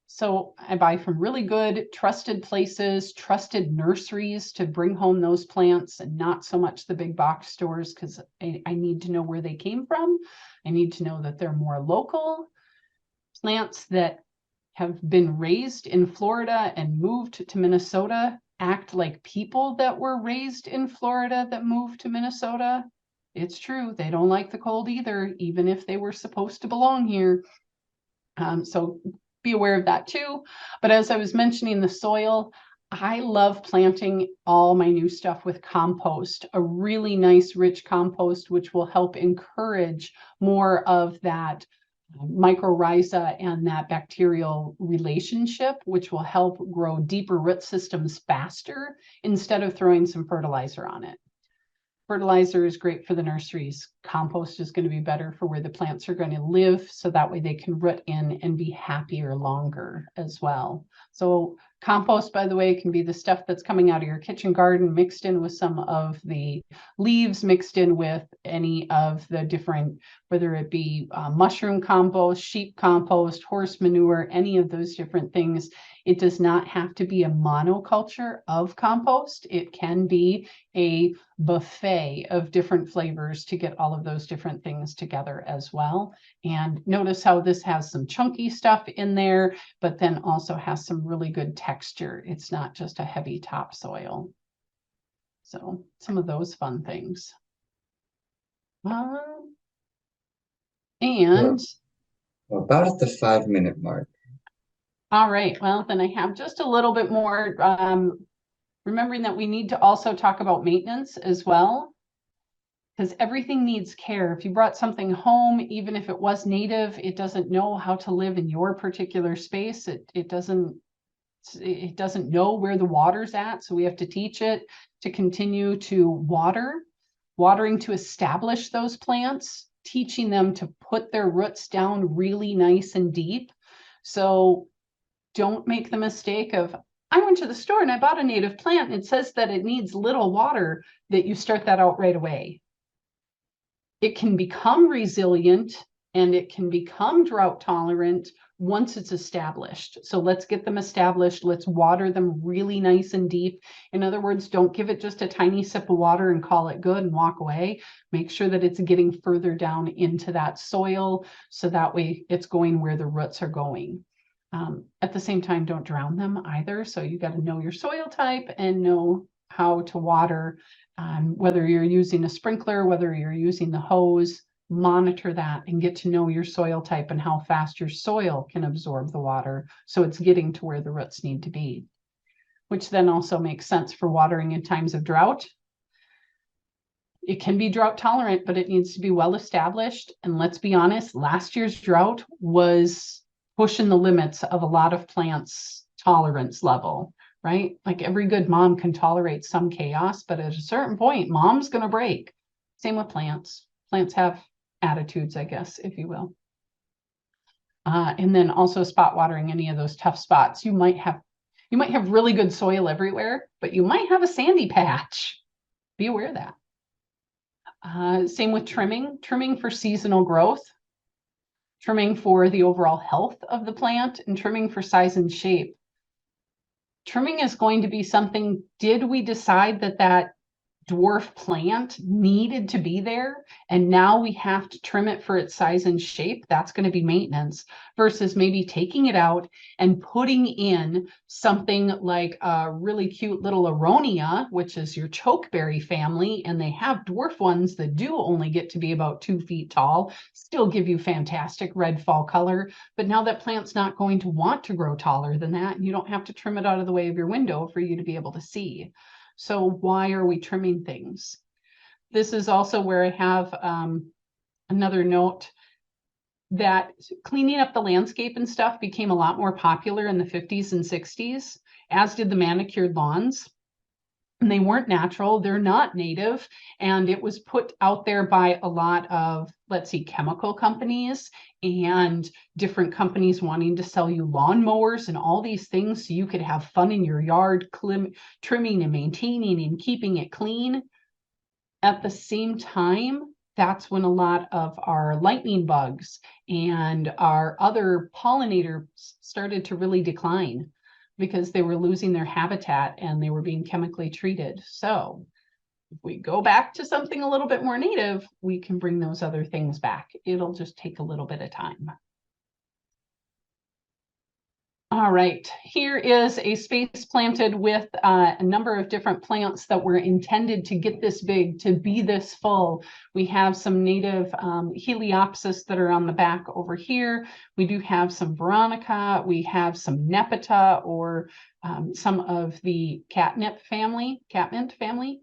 S2: So I buy from really good, trusted places, trusted nurseries to bring home those plants, and not so much the big box stores, because I need to know where they came from. I need to know that they're more local. Plants that have been raised in Florida and moved to Minnesota act like people that were raised in Florida that moved to Minnesota. It's true, they don't like the cold either, even if they were supposed to belong here. So be aware of that too. But as I was mentioning the soil, I love planting all my new stuff with compost, a really nice rich compost, which will help encourage more of that mycorrhiza and that bacterial relationship, which will help grow deeper root systems faster instead of throwing some fertilizer on it. Fertilizer is great for the nurseries. Compost is going to be better for where the plants are going to live, so that way they can root in and be happier longer as well. So compost, by the way, can be the stuff that's coming out of your kitchen garden mixed in with some of the leaves, mixed in with any of the different, whether it be mushroom compost, sheep compost, horse manure, any of those different things. It does not have to be a monoculture of compost. It can be a buffet of different flavors to get all of those different things together as well. And notice how this has some chunky stuff in there, but then also has some really good texture. It's not just a heavy topsoil. So some of those fun things. And
S1: Well, about at the 5-minute mark.
S2: all right, well, then I have just a little bit more, remembering that we need to also talk about maintenance as well, because everything needs care. If you brought something home, even if it was native, it doesn't know how to live in your particular space. It doesn't know where the water's at. So we have to teach it to continue to watering to establish those plants, teaching them to put their roots down really nice and deep. So don't make the mistake of, I went to the store and I bought a native plant and it says that it needs little water, that you start that out right away. It can become resilient and it can become drought tolerant once it's established. So let's get them established. Let's water them really nice and deep. In other words, don't give it just a tiny sip of water and call it good and walk away. Make sure that it's getting further down into that soil, so that way it's going where the roots are going. At the same time, don't drown them either. So you got to know your soil type and know how to water, whether you're using a sprinkler, whether you're using the hose. Monitor that and get to know your soil type and how fast your soil can absorb the water, so it's getting to where the roots need to be, which then also makes sense for watering in times of drought. It can be drought tolerant, but it needs to be well established. And let's be honest, last year's drought was pushing the limits of a lot of plants' tolerance level, right? Like every good mom can tolerate some chaos, but at a certain point, mom's going to break. Same with plants. Plants have attitudes, I guess, if you will. And then also spot watering any of those tough spots. You might have really good soil everywhere, but you might have a sandy patch. Be aware of that. Same with trimming for seasonal growth, trimming for the overall health of the plant, and trimming for size and shape. Trimming is going to be something, did we decide that dwarf plant needed to be there and now we have to trim it for its size and shape? That's going to be maintenance, versus maybe taking it out and putting in something like a really cute little aronia, which is your chokeberry family, and they have dwarf ones that do only get to be about 2 feet tall, still give you fantastic red fall color. But now that plant's not going to want to grow taller than that, you don't have to trim it out of the way of your window for you to be able to see. So why are we trimming things? This is also where I have another note, that cleaning up the landscape and stuff became a lot more popular in the 50s and 60s, as did the manicured lawns. And they weren't natural, they're not native, and it was put out there by a lot of, let's see, chemical companies and different companies wanting to sell you lawnmowers and all these things so you could have fun in your yard, trimming and maintaining and keeping it clean. At the same time, that's when a lot of our lightning bugs and our other pollinators started to really decline, because they were losing their habitat and they were being chemically treated. So if we go back to something a little bit more native, we can bring those other things back. It'll just take a little bit of time. All right, here is a space planted with a number of different plants that were intended to get this big, to be this full. We have some native Heliopsis that are on the back over here. We do have some Veronica. We have some Nepeta, or some of the catnip family, catmint family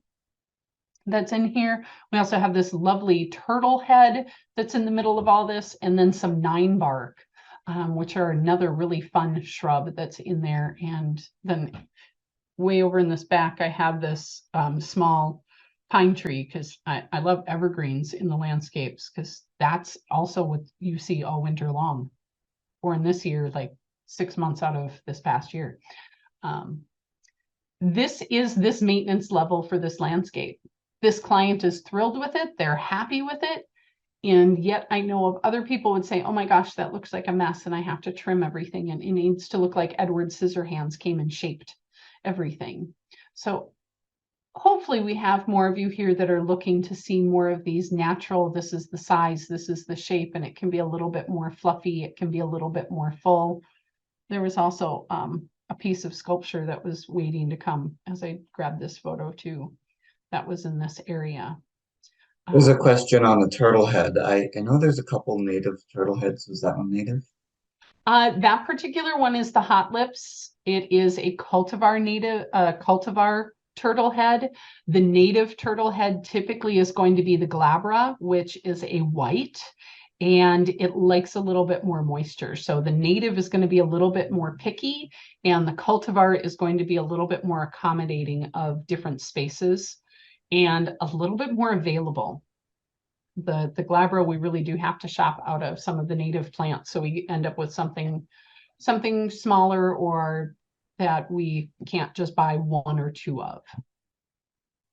S2: that's in here. We also have this lovely turtle head that's in the middle of all this, and then some 9-bark. Which are another really fun shrub that's in there. And then way over in this back, I have this small pine tree, because I love evergreens in the landscapes, because that's also what you see all winter long, or in this year, like 6 months out of this past year. This is this maintenance level for this landscape. This client is thrilled with it. They're happy with it. And yet I know of other people would say, oh my gosh, that looks like a mess and I have to trim everything. And it needs to look like Edward Scissorhands came and shaped everything. So hopefully we have more of you here that are looking to see more of these natural, this is the size, this is the shape, and it can be a little bit more fluffy. It can be a little bit more full. There was also a piece of sculpture that was waiting to come as I grabbed this photo too. That was in this area.
S1: There's a question on the turtle head. I know there's a couple native turtle heads. Was that one native?
S2: That particular one is the Hot Lips. It is a cultivar native, cultivar turtle head. The native turtle head typically is going to be the glabra, which is a white, and it likes a little bit more moisture. So the native is going to be a little bit more picky, and the cultivar is going to be a little bit more accommodating of different spaces and a little bit more available. The glabra, we really do have to shop out of some of the native plants, so we end up with something smaller, or that we can't just buy 1 or 2 of.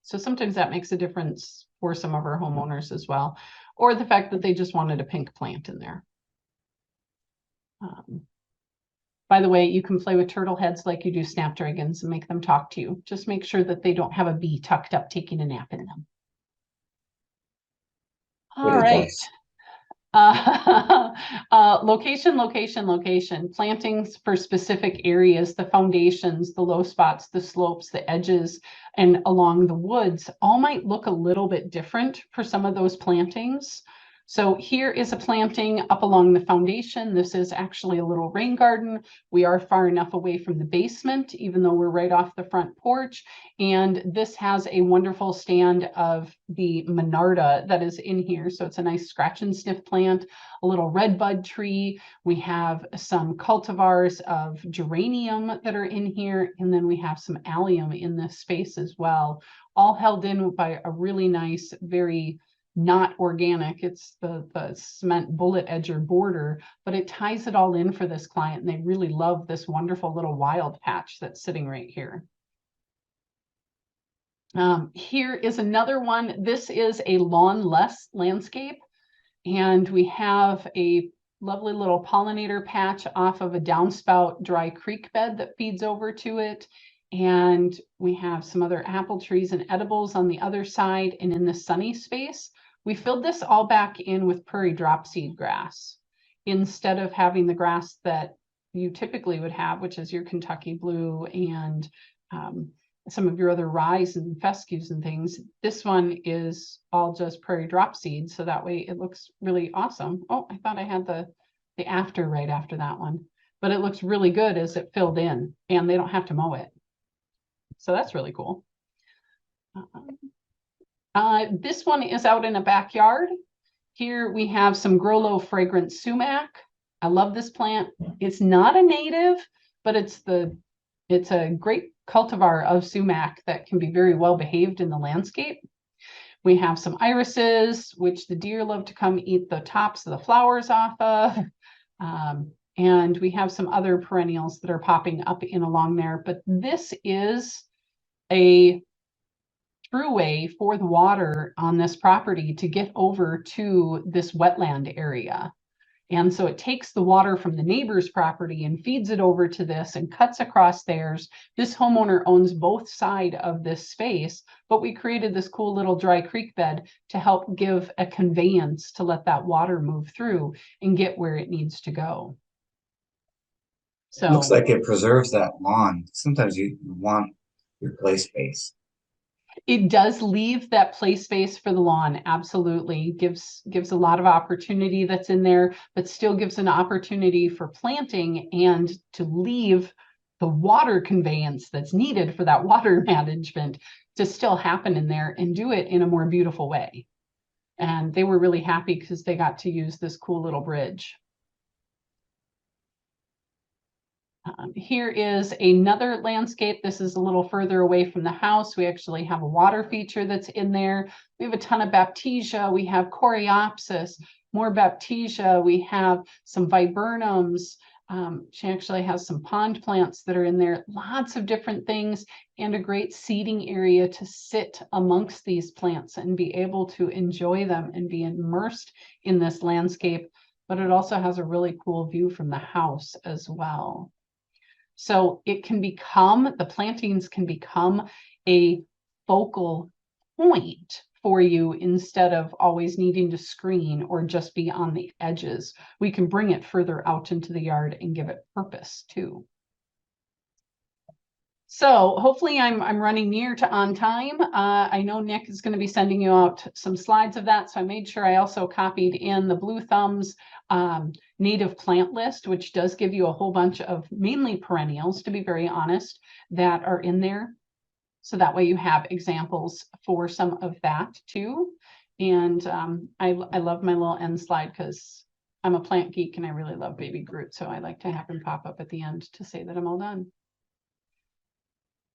S2: So sometimes that makes a difference for some of our homeowners as well, or the fact that they just wanted a pink plant in there. By the way, you can play with turtle heads like you do snapdragons and make them talk to you. Just make sure that they don't have a bee tucked up taking a nap in them.
S1: Good
S2: All right.
S1: advice.
S2: Location. Plantings for specific areas, the foundations, the low spots, the slopes, the edges, and along the woods all might look a little bit different for some of those plantings. So here is a planting up along the foundation. This is actually a little rain garden. We are far enough away from the basement, even though we're right off the front porch. And this has a wonderful stand of the Monarda that is in here. So it's a nice scratch and sniff plant, a little red bud tree. We have some cultivars of geranium that are in here. And then we have some allium in this space as well, all held in by a really nice, very not organic, it's the cement bullet edger border, but it ties it all in for this client, and they really love this wonderful little wild patch that's sitting right here. Here is another one. This is a lawn-less landscape, and we have a lovely little pollinator patch off of a downspout dry creek bed that feeds over to it. And we have some other apple trees and edibles on the other side. And in the sunny space, we filled this all back in with prairie dropseed grass instead of having the grass that you typically would have, which is your Kentucky blue and some of your other rye and fescues and things. This one is all just prairie dropseed, so that way it looks really awesome. Oh, I thought I had the after right after that one, but it looks really good as it filled in, and they don't have to mow it. So that's really cool. This one is out in a backyard. Here we have some Grollo fragrant sumac. I love this plant. It's not a native, but it's a great cultivar of sumac that can be very well behaved in the landscape. We have some irises, which the deer love to come eat the tops of the flowers off of. And we have some other perennials that are popping up in along there. But this is a throughway for the water on this property to get over to this wetland area. And so it takes the water from the neighbor's property and feeds it over to this and cuts across theirs. This homeowner owns both sides of this space, but we created this cool little dry creek bed to help give a conveyance to let that water move through and get where it needs to go.
S1: Looks
S2: So
S1: like it preserves that lawn. Sometimes you want your play space.
S2: it does leave that play space for the lawn. Absolutely. Gives a lot of opportunity that's in there, but still gives an opportunity for planting and to leave the water conveyance that's needed for that water management to still happen in there and do it in a more beautiful way. And they were really happy because they got to use this cool little bridge. Here is another landscape. This is a little further away from the house. We actually have a water feature that's in there. We have a ton of Baptisia. We have Coreopsis, more Baptisia. We have some viburnums. She actually has some pond plants that are in there. Lots of different things and a great seating area to sit amongst these plants and be able to enjoy them and be immersed in this landscape. But it also has a really cool view from the house as well. So it can become, the plantings can become a focal point for you instead of always needing to screen or just be on the edges. We can bring it further out into the yard and give it purpose too. So hopefully I'm running near to on time. I know Nick is going to be sending you out some slides of that. So I made sure I also copied in the Blue Thumbs native plant list, which does give you a whole bunch of mainly perennials, to be very honest, that are in there. So that way you have examples for some of that too. And I love my little end slide because I'm a plant geek and I really love Baby Groot. So I like to have him pop up at the end to say that I'm all done.